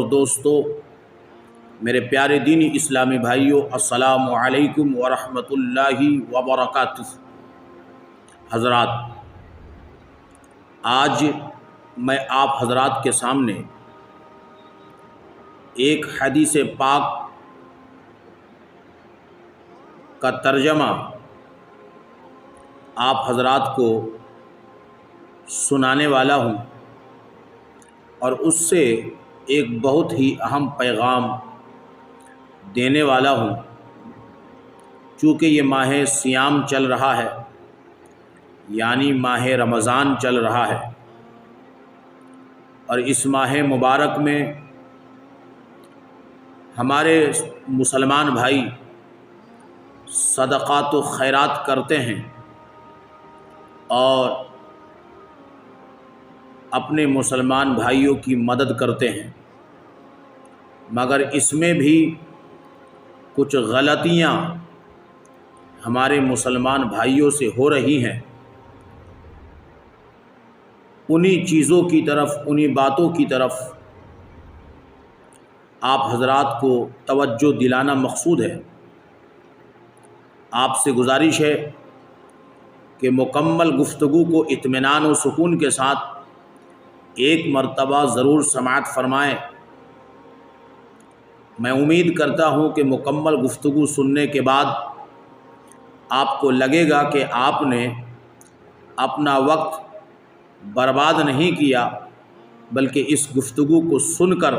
اور دوستو، میرے پیارے دینی اسلامی بھائیوں، السلام علیکم ورحمۃ اللہ وبرکاتہ۔ حضرات، آج میں آپ حضرات کے سامنے ایک حدیث پاک کا ترجمہ آپ حضرات کو سنانے والا ہوں، اور اس سے ایک بہت ہی اہم پیغام دینے والا ہوں۔ چونکہ یہ ماہ صیام چل رہا ہے، یعنی ماہ رمضان چل رہا ہے، اور اس ماہ مبارک میں ہمارے مسلمان بھائی صدقات و خیرات کرتے ہیں اور اپنے مسلمان بھائیوں کی مدد کرتے ہیں، مگر اس میں بھی کچھ غلطیاں ہمارے مسلمان بھائیوں سے ہو رہی ہیں۔ انہی چیزوں کی طرف، انہی باتوں کی طرف آپ حضرات کو توجہ دلانا مقصود ہے۔ آپ سے گزارش ہے کہ مکمل گفتگو کو اطمینان و سکون کے ساتھ ایک مرتبہ ضرور سماعت فرمائیں۔ میں امید کرتا ہوں کہ مکمل گفتگو سننے کے بعد آپ کو لگے گا کہ آپ نے اپنا وقت برباد نہیں کیا، بلکہ اس گفتگو کو سن کر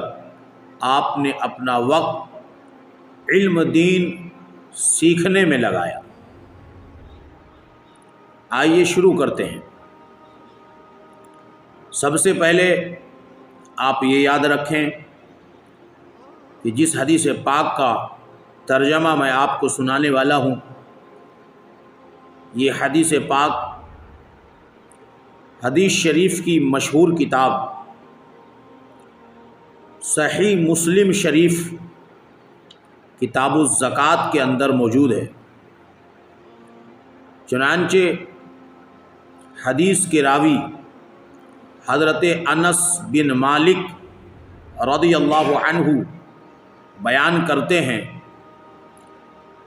آپ نے اپنا وقت علم دین سیکھنے میں لگایا۔ آئیے شروع کرتے ہیں۔ سب سے پہلے آپ یہ یاد رکھیں کہ جس حدیث پاک کا ترجمہ میں آپ کو سنانے والا ہوں، یہ حدیث پاک حدیث شریف کی مشہور کتاب صحیح مسلم شریف کتاب الزکوٰۃ کے اندر موجود ہے۔ چنانچہ حدیث کے راوی حضرت انس بن مالک رضی اللہ عنہ بیان کرتے ہیں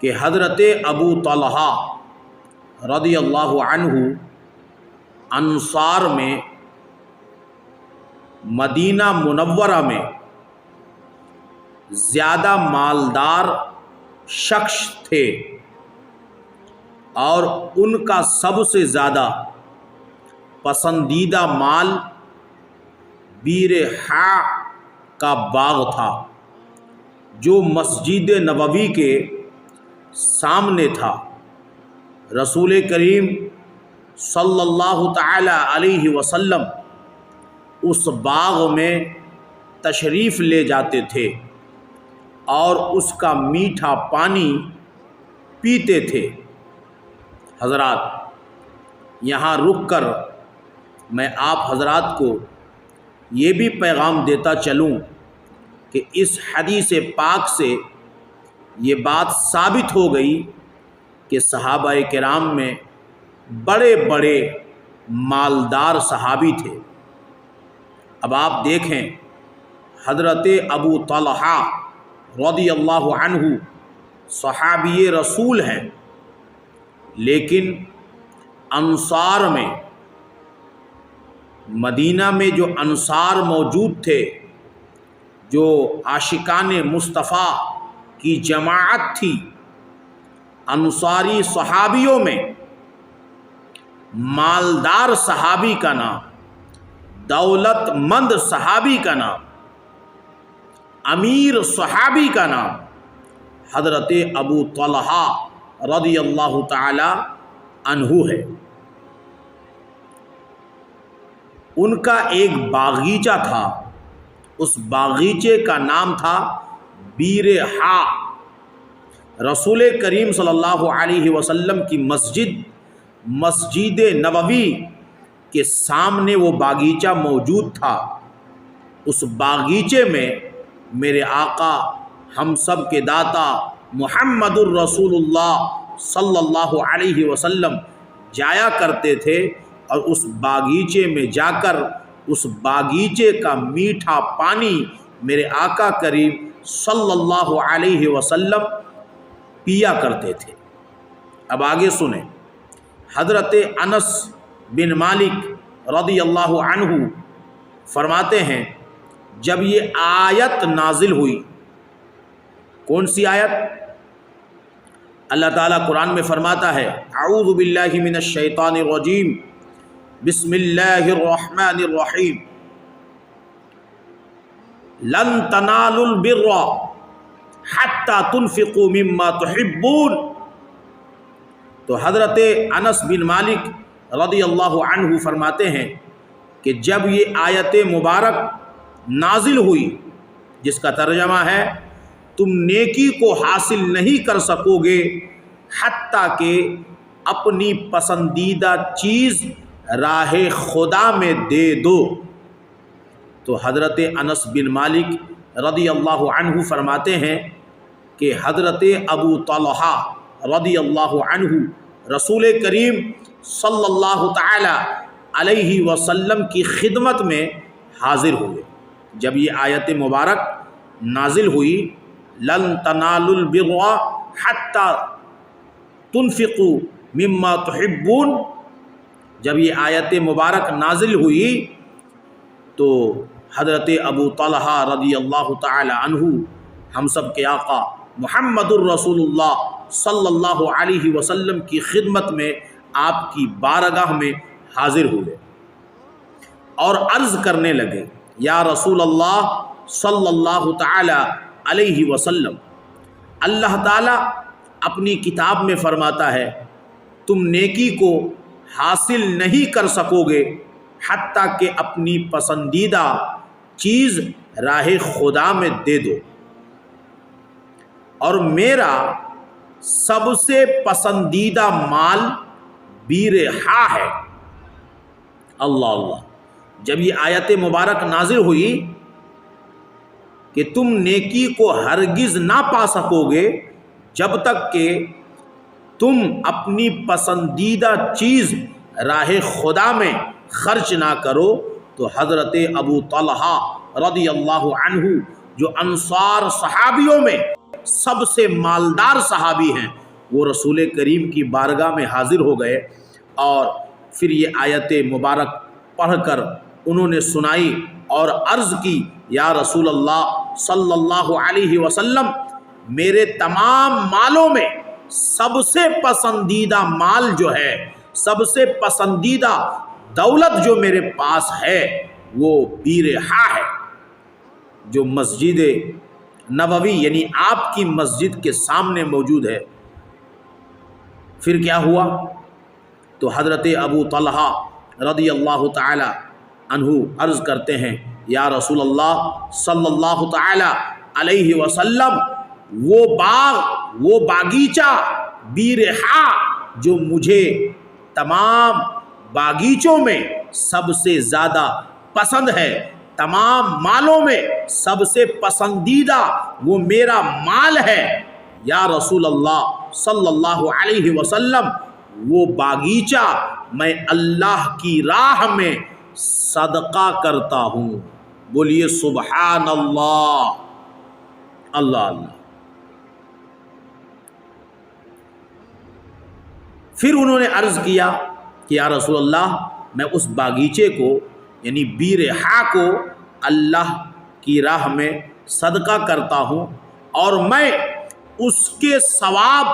کہ حضرت ابو طلحہ رضی اللہ عنہ انصار میں مدینہ منورہ میں زیادہ مالدار شخص تھے، اور ان کا سب سے زیادہ پسندیدہ مال بیر ہا کا باغ تھا، جو مسجد نبوی کے سامنے تھا۔ رسول کریم صلی اللہ تعالی علیہ وسلم اس باغ میں تشریف لے جاتے تھے اور اس کا میٹھا پانی پیتے تھے۔ حضرات، یہاں رک کر میں آپ حضرات کو یہ بھی پیغام دیتا چلوں کہ اس حدیث پاک سے یہ بات ثابت ہو گئی کہ صحابہ کرام میں بڑے بڑے مالدار صحابی تھے۔ اب آپ دیکھیں، حضرت ابو طلحہ رضی اللہ عنہ صحابی رسول ہیں، لیکن انصار میں، مدینہ میں جو انصار موجود تھے، جو عاشقان مصطفیٰ کی جماعت تھی، انصاری صحابیوں میں مالدار صحابی کا نام، دولت مند صحابی کا نام، امیر صحابی کا نام حضرت ابو طلحہ رضی اللہ تعالی عنہ ہے۔ ان کا ایک باغیچہ تھا، اس باغیچے کا نام تھا بیر ہا۔ رسول کریم صلی اللہ علیہ وسلم کی مسجد نبوی کے سامنے وہ باغیچہ موجود تھا۔ اس باغیچے میں میرے آقا، ہم سب کے داتا محمد الرسول اللہ صلی اللہ علیہ وسلم جایا کرتے تھے، اور اس باغیچے میں جا کر اس باغیچے کا میٹھا پانی میرے آقا کریم صلی اللہ علیہ وسلم پیا کرتے تھے۔ اب آگے سنیں، حضرت انس بن مالک رضی اللہ عنہ فرماتے ہیں جب یہ آیت نازل ہوئی، کون سی آیت؟ اللہ تعالیٰ قرآن میں فرماتا ہے اعوذ باللہ من الشیطان الرجیم بسم اللہ الرحمن الرحیم لن تنالوا البر حتی تنفقوا مما تحبون۔ تو حضرت انس بن مالک رضی اللہ عنہ فرماتے ہیں کہ جب یہ آیت مبارک نازل ہوئی، جس کا ترجمہ ہے تم نیکی کو حاصل نہیں کر سکو گے حتیٰ کہ اپنی پسندیدہ چیز راہ خدا میں دے دو۔ تو حضرت انس بن مالک رضی اللہ عنہ فرماتے ہیں کہ حضرت ابو طلحہ رضی اللہ عنہ رسول کریم صلی اللہ تعالی علیہ وسلم کی خدمت میں حاضر ہوئے جب یہ آیت مبارک نازل ہوئی لن تنالوا البر حتی تنفقوا مما تحبون۔ جب یہ آیت مبارک نازل ہوئی تو حضرت ابو طلحہ رضی اللہ تعالی عنہ ہم سب کے آقا محمد الرسول اللہ صلی اللہ علیہ وسلم کی خدمت میں آپ کی بارگاہ میں حاضر ہوئے اور عرض کرنے لگے یا رسول اللہ صلی اللہ تعالی علیہ وسلم، اللہ تعالیٰ اپنی کتاب میں فرماتا ہے تم نیکی کو حاصل نہیں کر سکو گے حتیٰ کہ اپنی پسندیدہ چیز راہ خدا میں دے دو، اور میرا سب سے پسندیدہ مال بیرحا ہے۔ اللہ اللہ، جب یہ آیت مبارک نازل ہوئی کہ تم نیکی کو ہرگز نہ پا سکو گے جب تک کہ تم اپنی پسندیدہ چیز راہ خدا میں خرچ نہ کرو، تو حضرت ابو طلحہ رضی اللہ عنہ جو انصار صحابیوں میں سب سے مالدار صحابی ہیں، وہ رسول کریم کی بارگاہ میں حاضر ہو گئے اور پھر یہ آیت مبارک پڑھ کر انہوں نے سنائی اور عرض کی یا رسول اللہ صلی اللہ علیہ وسلم، میرے تمام مالوں میں سب سے پسندیدہ مال جو ہے، سب سے پسندیدہ دولت جو میرے پاس ہے وہ بیرحا ہے، جو مسجد نبوی یعنی آپ کی مسجد کے سامنے موجود ہے۔ پھر کیا ہوا؟ تو حضرت ابو طلحہ رضی اللہ تعالی عنہ عرض کرتے ہیں یا رسول اللہ صلی اللہ تعالی علیہ وسلم، وہ باغ، وہ باغیچہ بیرحا جو مجھے تمام باغیچوں میں سب سے زیادہ پسند ہے، تمام مالوں میں سب سے پسندیدہ وہ میرا مال ہے، یا رسول اللہ صلی اللہ علیہ وسلم، وہ باغیچہ میں اللہ کی راہ میں صدقہ کرتا ہوں۔ بولیے سبحان اللہ، اللہ اللہ۔ پھر انہوں نے عرض کیا کہ یا رسول اللہ، میں اس باغیچے کو یعنی بیرحا کو اللہ کی راہ میں صدقہ کرتا ہوں، اور میں اس کے ثواب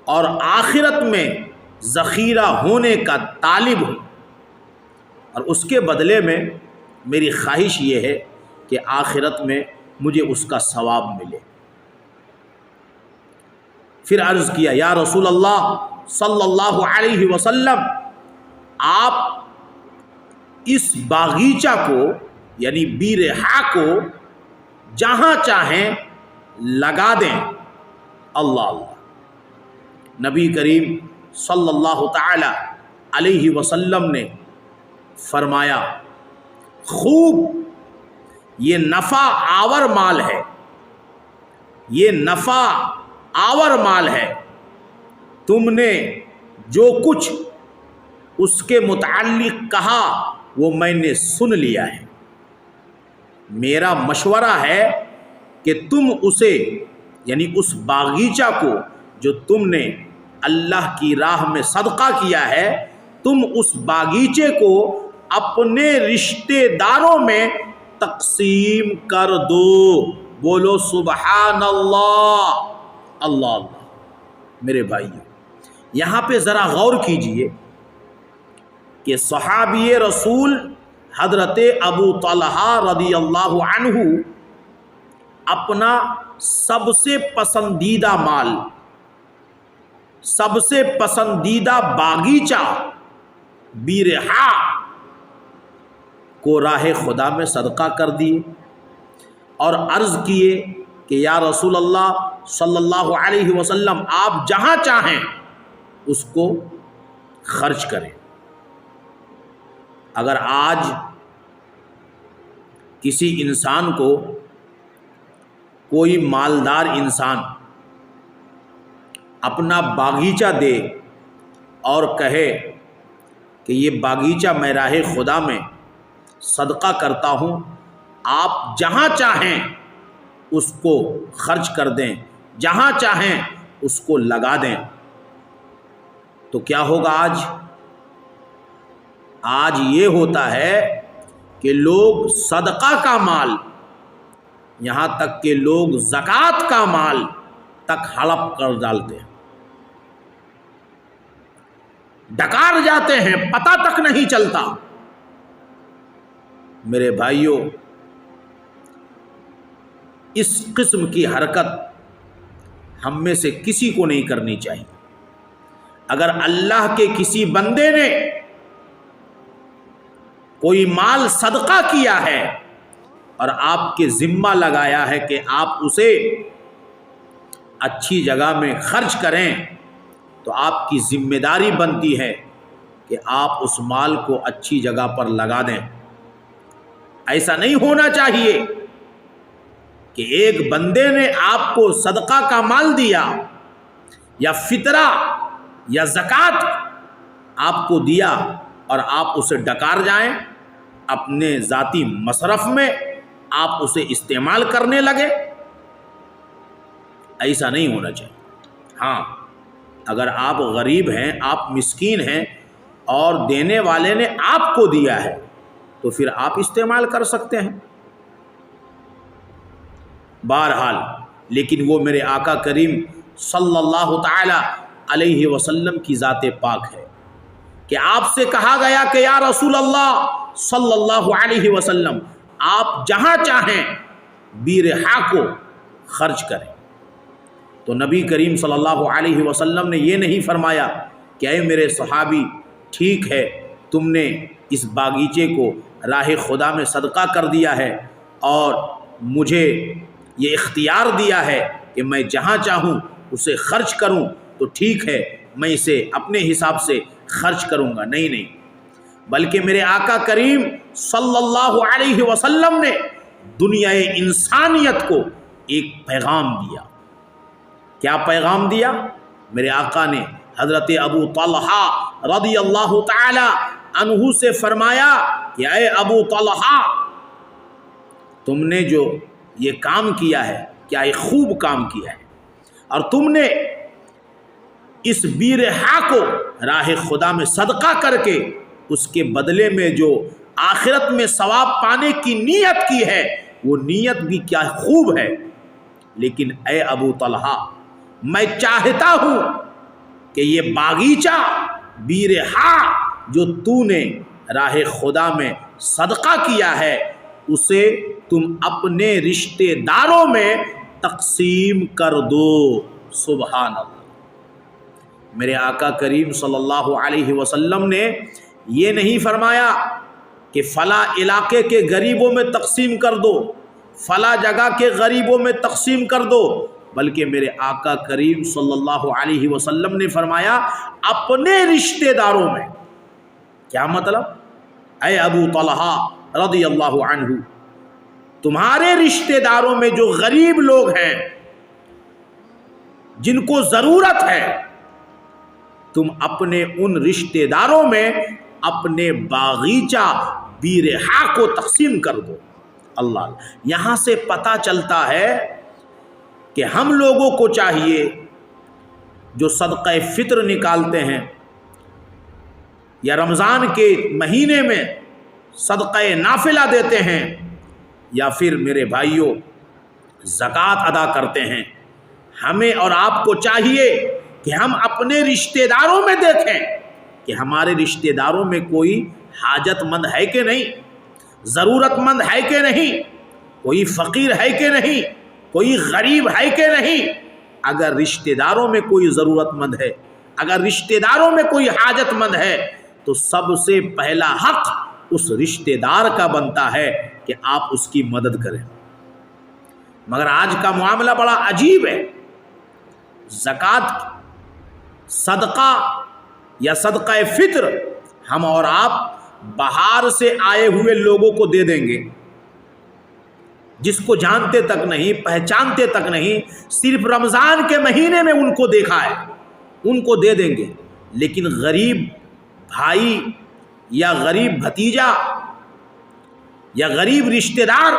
اور آخرت میں ذخیرہ ہونے کا طالب ہوں، اور اس کے بدلے میں میری خواہش یہ ہے کہ آخرت میں مجھے اس کا ثواب ملے۔ پھر عرض کیا یا رسول اللہ صلی اللہ علیہ وسلم، آپ اس باغیچہ کو یعنی بیرحا کو جہاں چاہیں لگا دیں۔ اللہ اللہ، نبی کریم صلی اللہ تعالی علیہ وسلم نے فرمایا خوب، یہ نفع آور مال ہے، یہ نفع آور مال ہے، تم نے جو کچھ اس کے متعلق کہا وہ میں نے سن لیا ہے۔ میرا مشورہ ہے کہ تم اسے یعنی اس باغیچہ کو جو تم نے اللہ کی راہ میں صدقہ کیا ہے، تم اس باغیچے کو اپنے رشتے داروں میں تقسیم کر دو۔ بولو سبحان اللہ، اللہ اللہ۔ میرے بھائیو، یہاں پہ ذرا غور کیجئے کہ صحابی رسول حضرت ابو طلحہ رضی اللہ عنہ اپنا سب سے پسندیدہ مال، سب سے پسندیدہ باغیچہ بیرحا کو راہ خدا میں صدقہ کر دیے اور عرض کیے کہ یا رسول اللہ صلی اللہ علیہ وسلم، آپ جہاں چاہیں اس کو خرچ کریں۔ اگر آج کسی انسان کو، کوئی مالدار انسان اپنا باغیچہ دے اور کہے کہ یہ باغیچہ میں راہ خدا میں صدقہ کرتا ہوں، آپ جہاں چاہیں اس کو خرچ کر دیں، جہاں چاہیں اس کو لگا دیں، تو کیا ہوگا؟ آج یہ ہوتا ہے کہ لوگ صدقہ کا مال، یہاں تک کہ لوگ زکوٰۃ کا مال تک ہڑپ کر ڈالتے ہیں، ڈکار جاتے ہیں، پتہ تک نہیں چلتا۔ میرے بھائیوں، اس قسم کی حرکت ہم میں سے کسی کو نہیں کرنی چاہیے۔ اگر اللہ کے کسی بندے نے کوئی مال صدقہ کیا ہے اور آپ کے ذمہ لگایا ہے کہ آپ اسے اچھی جگہ میں خرچ کریں، تو آپ کی ذمہ داری بنتی ہے کہ آپ اس مال کو اچھی جگہ پر لگا دیں۔ ایسا نہیں ہونا چاہیے کہ ایک بندے نے آپ کو صدقہ کا مال دیا یا فطرہ یا زکوٰۃ آپ کو دیا اور آپ اسے ڈکار جائیں، اپنے ذاتی مصرف میں آپ اسے استعمال کرنے لگے۔ ایسا نہیں ہونا چاہیے۔ ہاں، اگر آپ غریب ہیں، آپ مسکین ہیں اور دینے والے نے آپ کو دیا ہے تو پھر آپ استعمال کر سکتے ہیں۔ بہرحال، لیکن وہ میرے آقا کریم صلی اللہ تعالی علیہ وسلم کی ذات پاک ہے کہ آپ سے کہا گیا کہ یا رسول اللہ صلی اللہ علیہ وسلم، آپ جہاں چاہیں بیرحا کو خرچ کریں۔ تو نبی کریم صلی اللہ علیہ وسلم نے یہ نہیں فرمایا کہ اے میرے صحابی، ٹھیک ہے تم نے اس باغیچے کو راہ خدا میں صدقہ کر دیا ہے اور مجھے یہ اختیار دیا ہے کہ میں جہاں چاہوں اسے خرچ کروں، تو ٹھیک ہے میں اسے اپنے حساب سے خرچ کروں گا۔ نہیں، بلکہ میرے آقا کریم صلی اللہ علیہ وسلم نے دنیا انسانیت کو ایک پیغام دیا۔ کیا پیغام دیا؟ میرے آقا نے حضرت ابو طلحہ رضی اللہ تعالی عنہ سے فرمایا کہ اے ابو طلحہ، تم نے جو یہ کام کیا ہے، کیا ایک خوب کام کیا ہے، اور تم نے اس بیرحا کو راہ خدا میں صدقہ کر کے اس کے بدلے میں جو آخرت میں ثواب پانے کی نیت کی ہے، وہ نیت بھی کیا خوب ہے۔ لیکن اے ابو طلحہ، میں چاہتا ہوں کہ یہ باغیچہ بیرحا جو تو نے راہ خدا میں صدقہ کیا ہے، اسے تم اپنے رشتے داروں میں تقسیم کر دو۔ سبحان اللہ۔ میرے آقا کریم صلی اللہ علیہ وسلم نے یہ نہیں فرمایا کہ فلاں علاقے کے غریبوں میں تقسیم کر دو، فلاں جگہ کے غریبوں میں تقسیم کر دو، بلکہ میرے آقا کریم صلی اللہ علیہ وسلم نے فرمایا اپنے رشتے داروں میں۔ کیا مطلب؟ اے ابو طلحہ رضی اللہ عنہ، تمہارے رشتے داروں میں جو غریب لوگ ہیں، جن کو ضرورت ہے، تم اپنے ان رشتے داروں میں اپنے باغیچہ بیرحا کو تقسیم کر دو۔ اللہ، یہاں سے پتہ چلتا ہے کہ ہم لوگوں کو چاہیے جو صدقہ فطر نکالتے ہیں یا رمضان کے مہینے میں صدقہ نافلہ دیتے ہیں یا پھر میرے بھائیوں زکوٰۃ ادا کرتے ہیں، ہمیں اور آپ کو چاہیے کہ ہم اپنے رشتہ داروں میں دیکھیں کہ ہمارے رشتہ داروں میں کوئی حاجت مند ہے کہ نہیں، ضرورت مند ہے کہ نہیں، کوئی فقیر ہے کہ نہیں، کوئی غریب ہے کہ نہیں۔ اگر رشتہ داروں میں کوئی ضرورت مند ہے، اگر رشتہ داروں میں کوئی حاجت مند ہے تو سب سے پہلا حق اس رشتہ دار کا بنتا ہے کہ آپ اس کی مدد کریں۔ مگر آج کا معاملہ بڑا عجیب ہے، زکوٰۃ، صدقہ یا صدقہ فطر ہم اور آپ باہر سے آئے ہوئے لوگوں کو دے دیں گے، جس کو جانتے تک نہیں، پہچانتے تک نہیں، صرف رمضان کے مہینے میں ان کو دیکھا ہے، ان کو دے دیں گے۔ لیکن غریب بھائی یا غریب بھتیجا یا غریب رشتہ دار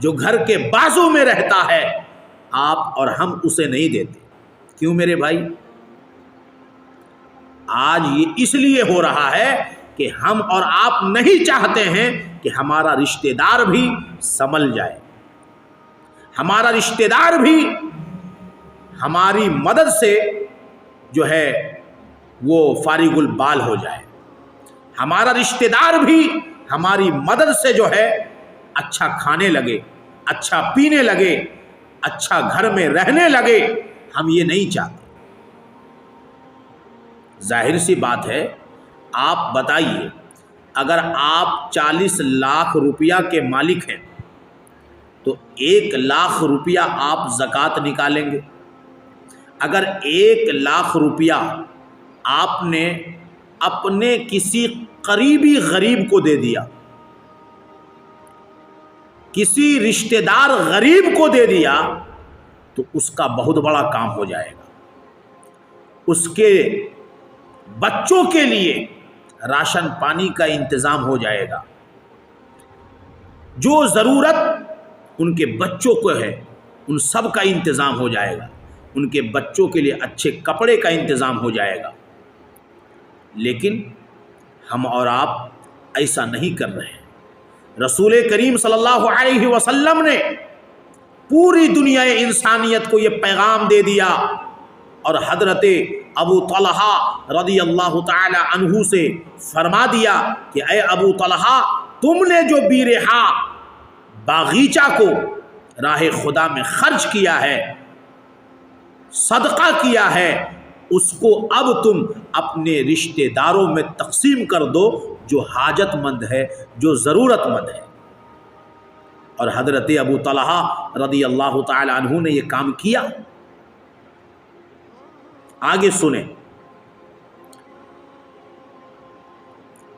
جو گھر کے بازو میں رہتا ہے، آپ اور ہم اسے نہیں دیتے۔ کیوں میرے بھائی؟ آج یہ اس لیے ہو رہا ہے کہ ہم اور آپ نہیں چاہتے ہیں کہ ہمارا رشتہ دار بھی سنبھل جائے، ہمارا رشتہ دار بھی ہماری مدد سے جو ہے وہ فارغ البال ہو جائے، ہمارا رشتہ دار بھی ہماری مدد سے جو ہے اچھا کھانے لگے، اچھا پینے لگے، اچھا گھر میں رہنے لگے۔ ہم یہ نہیں چاہتے۔ ظاہر سی بات ہے، آپ بتائیے، اگر آپ 40 لاکھ روپیہ کے مالک ہیں تو 1 لاکھ روپیہ آپ زکوٰۃ نکالیں گے۔ اگر 1 لاکھ روپیہ آپ نے اپنے کسی قریبی غریب کو دے دیا، کسی رشتہ دار غریب کو دے دیا، تو اس کا بہت بڑا کام ہو جائے گا۔ اس کے بچوں کے لیے راشن پانی کا انتظام ہو جائے گا، جو ضرورت ان کے بچوں کو ہے ان سب کا انتظام ہو جائے گا، ان کے بچوں کے لیے اچھے کپڑے کا انتظام ہو جائے گا۔ لیکن ہم اور آپ ایسا نہیں کر رہے ہیں۔ رسول کریم صلی اللہ علیہ وسلم نے پوری دنیا انسانیت کو یہ پیغام دے دیا، اور حضرت ابو طلحہ رضی اللہ تعالی عنہ سے فرما دیا کہ اے ابو طلحہ، تم نے جو بیرحا باغیچہ کو راہ خدا میں خرچ کیا ہے، صدقہ کیا ہے، اس کو اب تم اپنے رشتہ داروں میں تقسیم کر دو جو حاجت مند ہے، جو ضرورت مند ہے۔ اور حضرت ابو طلحہ رضی اللہ تعالی عنہ نے یہ کام کیا۔ آگے سنیں،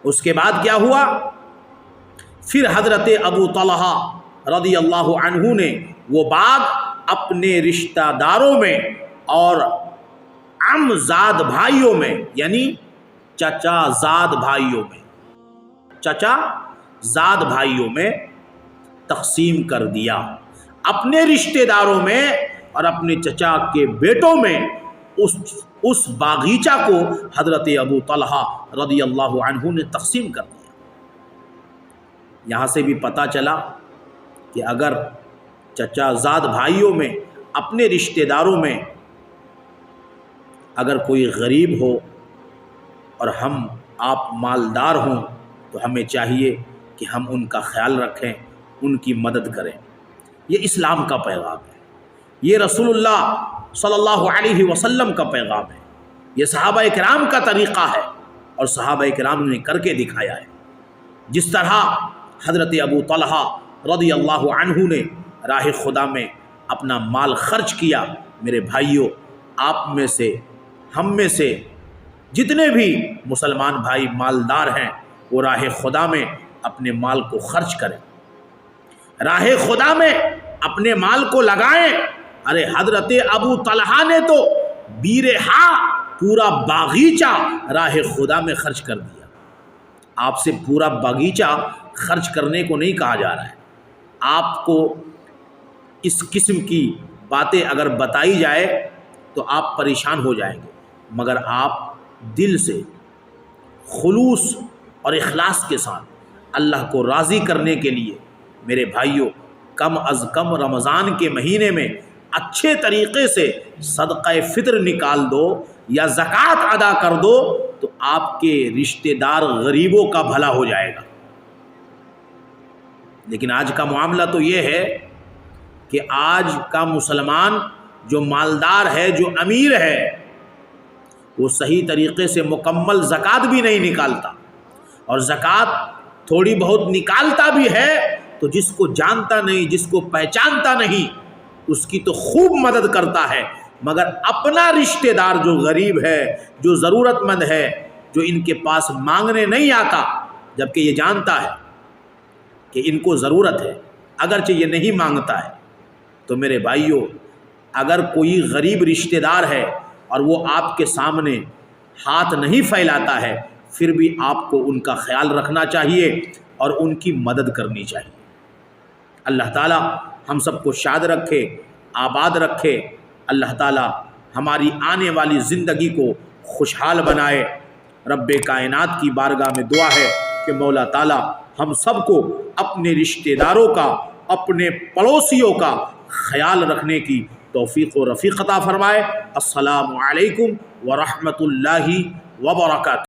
اس کے بعد کیا ہوا؟ پھر حضرت ابو طلحہ رضی اللہ عنہ نے وہ باغ اپنے رشتہ داروں میں اور عمزاد بھائیوں میں، یعنی چچا زاد بھائیوں میں، چچا زاد بھائیوں میں تقسیم کر دیا۔ اپنے رشتہ داروں میں اور اپنے چچا کے بیٹوں میں اس باغیچہ کو حضرت ابو طلحہ رضی اللہ عنہ نے تقسیم کر دیا۔ یہاں سے بھی پتہ چلا کہ اگر چچا زاد بھائیوں میں، اپنے رشتہ داروں میں اگر کوئی غریب ہو اور ہم آپ مالدار ہوں تو ہمیں چاہیے کہ ہم ان کا خیال رکھیں، ان کی مدد کریں۔ یہ اسلام کا پیغام ہے، یہ رسول اللہ صلی اللہ علیہ وسلم کا پیغام ہے، یہ صحابہ کرام کا طریقہ ہے، اور صحابہ کرام نے کر کے دکھایا ہے۔ جس طرح حضرت ابو طلحہ رضی اللہ عنہ نے راہ خدا میں اپنا مال خرچ کیا، میرے بھائیوں، آپ میں سے، ہم میں سے جتنے بھی مسلمان بھائی مالدار ہیں وہ راہ خدا میں اپنے مال کو خرچ کریں، راہ خدا میں اپنے مال کو لگائیں۔ ارے حضرت ابو طلحہ نے تو بیرحا پورا باغیچہ راہ خدا میں خرچ کر دیا۔ آپ سے پورا باغیچہ خرچ کرنے کو نہیں کہا جا رہا ہے، آپ کو اس قسم کی باتیں اگر بتائی جائے تو آپ پریشان ہو جائیں گے، مگر آپ دل سے خلوص اور اخلاص کے ساتھ اللہ کو راضی کرنے کے لیے میرے بھائیوں کم از کم رمضان کے مہینے میں اچھے طریقے سے صدقہ فطر نکال دو یا زکوٰۃ ادا کر دو تو آپ کے رشتہ دار غریبوں کا بھلا ہو جائے گا۔ لیکن آج کا معاملہ تو یہ ہے کہ آج کا مسلمان جو مالدار ہے، جو امیر ہے، وہ صحیح طریقے سے مکمل زکوٰۃ بھی نہیں نکالتا، اور زکوٰۃ تھوڑی بہت نکالتا بھی ہے تو جس کو جانتا نہیں، جس کو پہچانتا نہیں، اس کی تو خوب مدد کرتا ہے، مگر اپنا رشتہ دار جو غریب ہے، جو ضرورت مند ہے، جو ان کے پاس مانگنے نہیں آتا، جبکہ یہ جانتا ہے کہ ان کو ضرورت ہے، اگرچہ یہ نہیں مانگتا ہے، تو میرے بھائیوں اگر کوئی غریب رشتہ دار ہے اور وہ آپ کے سامنے ہاتھ نہیں پھیلاتا ہے، پھر بھی آپ کو ان کا خیال رکھنا چاہیے اور ان کی مدد کرنی چاہیے۔ اللہ تعالی ہم سب کو شاد رکھے، آباد رکھے، اللہ تعالی ہماری آنے والی زندگی کو خوشحال بنائے۔ رب کائنات کی بارگاہ میں دعا ہے کہ مولا تعالی ہم سب کو اپنے رشتہ داروں کا، اپنے پڑوسیوں کا خیال رکھنے کی توفیق و رفیق عطا فرمائے۔ السلام علیکم ورحمۃ اللہ وبرکاتہ۔